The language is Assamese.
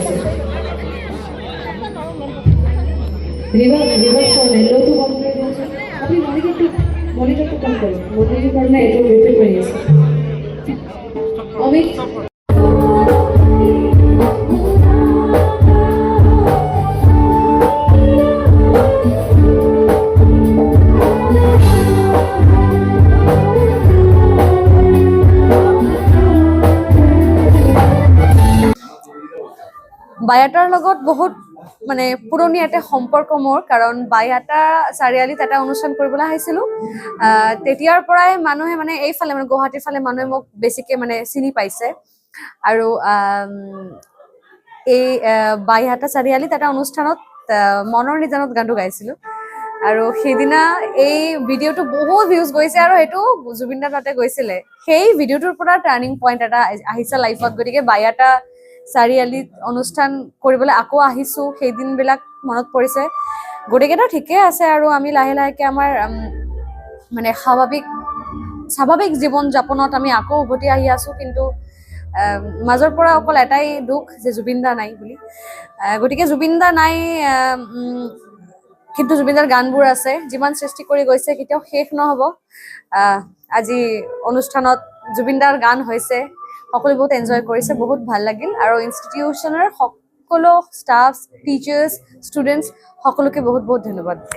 কৰিছে ৰিভাৰ্স কৰলে লোটু কম কৰে দিয়েছে আপনি মনিটৰটা কম কৰুন মনিটৰ কাৰণে এটা ৰিপিট হয়ে গেছে অমিত বায়াটাৰ লগত বহুত মানে পুৰণি এটা সম্পৰ্ক মোৰ কাৰণ বায়াটা চাৰিআলিত এটা অনুষ্ঠান কৰিবলৈ আহিছিলোঁ তেতিয়াৰ পৰাই মানুহে মানে এইফালে মানে গুৱাহাটীৰ ফালে মানুহে মোক বেছিকে মানে চিনি পাইছে আৰু এই বাইহাটা চাৰিআলিত এটা অনুষ্ঠানত মনৰ নিজানত গানটো গাইছিলোঁ আৰু সেইদিনা এই ভিডিঅ'টো বহুত ভিউজ গৈছে আৰু সেইটো জুবিন দা তাতে গৈছিলে সেই ভিডিঅ'টোৰ পৰা টাৰ্ণিং পইণ্ট এটা আহিছে লাইফত গতিকে বাইহাটা চাৰিআলিত অনুষ্ঠান কৰিবলৈ আকৌ আহিছোঁ সেই দিনবিলাক মনত পৰিছে গোটেইকেইটা ঠিকে আছে আৰু আমি লাহে লাহেকে আমাৰ মানে স্বাভাৱিক জীৱন যাপনত আমি আকৌ উভতি আহি আছোঁ কিন্তু মাজৰ পৰা অকল এটাই দুখ যে জুবিন দা নাই বুলি গতিকে জুবিন দা নাই কিন্তু জুবিনদাৰ গানবোৰ আছে যিমান সৃষ্টি কৰি গৈছে কেতিয়াও শেষ নহ'ব আজি অনুষ্ঠানত জুবিনদাৰ গান হৈছে সকলো বহুত এনজয় কৰিছে বহুত ভাল লাগিল আৰু ইনষ্টিটিউচনৰ সকলো ষ্টাফ টিচাৰ্ছ ষ্টুডেণ্টছ সকলোকে বহুত বহুত ধন্যবাদ